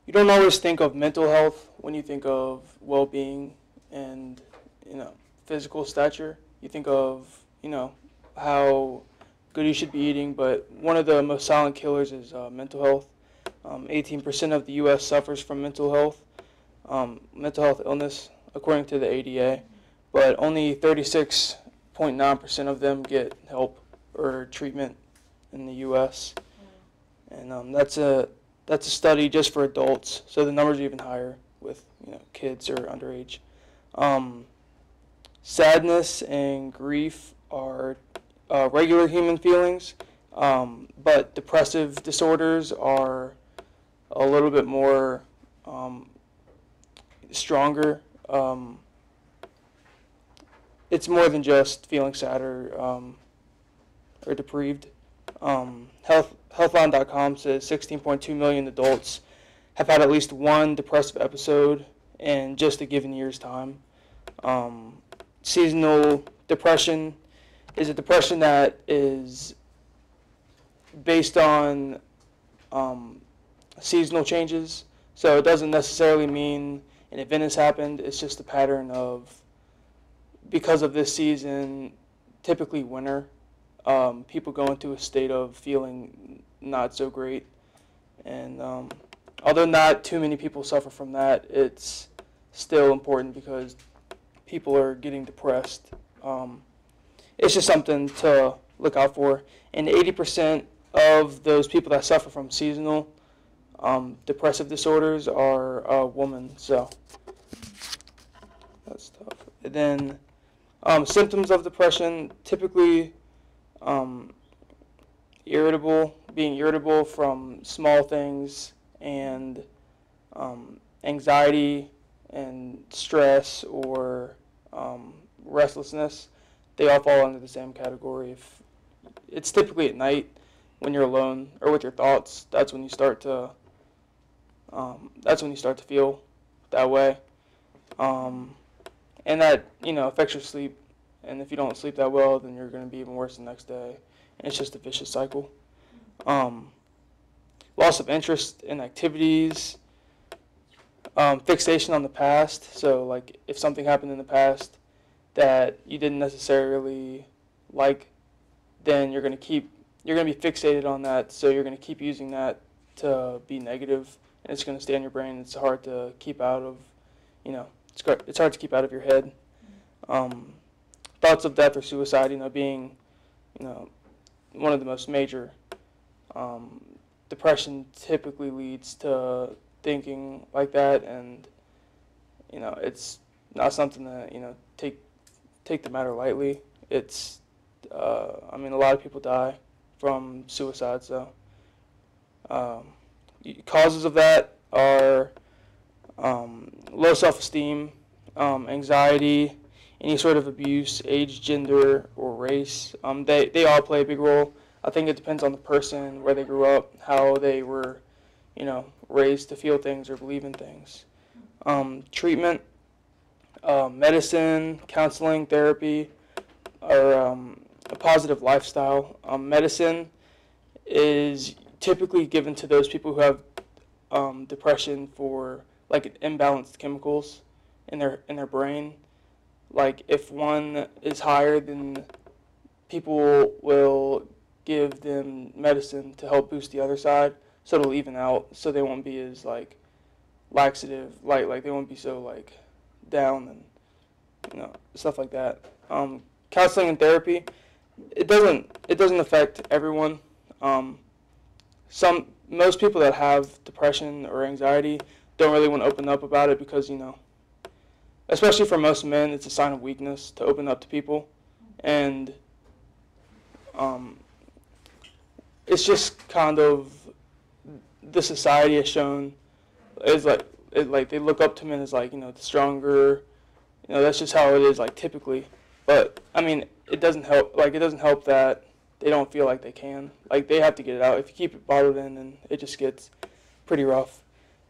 you don't always think of mental health when you think of well-being and, you know, physical stature. You think of, you know, how good you should be eating, but one of the most silent killers is mental health. 18% of the U.S. suffers from mental health illness, according to the ADA, but only 36.9% of them get help or treatment in the U.S. And that's a study just for adults, so the numbers are even higher with, you know, kids or underage. Um, Sadness and grief are regular human feelings, but depressive disorders are a little bit more stronger. It's more than just feeling sad or deprived. Healthline.com says 16.2 million adults have had at least one depressive episode in just a given year's time. Seasonal depression is a depression that is based on seasonal changes. So it doesn't necessarily mean an event has happened. It's just a pattern of, because of this season, typically winter, people go into a state of feeling not so great. And although not too many people suffer from that, it's still important because people are getting depressed. It's just something to look out for. And 80% of those people that suffer from seasonal depressive disorders are women. So that's tough. And then symptoms of depression, typically being irritable from small things, and anxiety and stress or restlessness. They all fall under the same category. If it's typically at night when you're alone or with your thoughts, that's when you start to feel that way, and that, you know, affects your sleep. And if you don't sleep that well, then you're going to be even worse the next day. And it's just a vicious cycle. Loss of interest in activities, fixation on the past. So, like, if something happened in the past that you didn't necessarily like, then you're going to be fixated on that. So you're going to keep using that to be negative, and it's going to stay in your brain. It's hard to keep out of, you know, it's hard to keep out of your head. Thoughts of death or suicide, you know, being, you know, one of the most major. Depression typically leads to thinking like that, and, you know, it's not something that, you know, take the matter lightly. It's, I mean, a lot of people die from suicide, so causes of that are low self-esteem, anxiety, any sort of abuse, age, gender, or race. They all play a big role. I think it depends on the person, where they grew up, how they were, you know, raised to feel things or believe in things. Treatment, medicine, counseling, therapy, or a positive lifestyle. Medicine is typically given to those people who have depression for, like, imbalanced chemicals in their brain. Like, if one is higher, then people will give them medicine to help boost the other side, so it'll even out, so they won't be as, like, laxative, like they won't be so, like, down and, you know, stuff like that. Counseling and therapy, it doesn't affect everyone. Most people that have depression or anxiety don't really want to open up about it because, you know, especially for most men, it's a sign of weakness to open up to people, and it's just kind of, the society has shown is like they look up to men as, like, you know, the stronger, you know, that's just how it is, like, typically. But I mean, it doesn't help that they don't feel like they can. Like, they have to get it out. If you keep it bottled in, then it just gets pretty rough.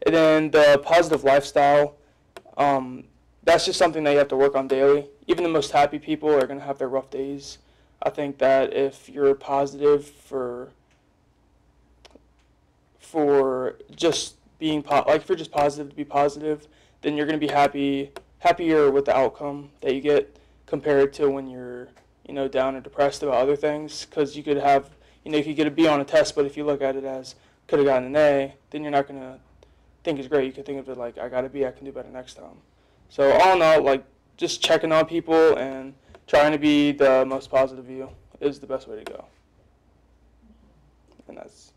And then the positive lifestyle, that's just something that you have to work on daily. Even the most happy people are going to have their rough days. I think that if you're positive for just being like if you're just positive to be positive, then you're going to be happier with the outcome that you get compared to when you're, you know, down or depressed about other things. Because you could have, you know, you could get a B on a test, but if you look at it as could have gotten an A, then you're not going to think it's great. You could think of it like, I got a B, I can do better next time. So all in all, like, just checking on people and trying to be the most positive you is the best way to go. And that's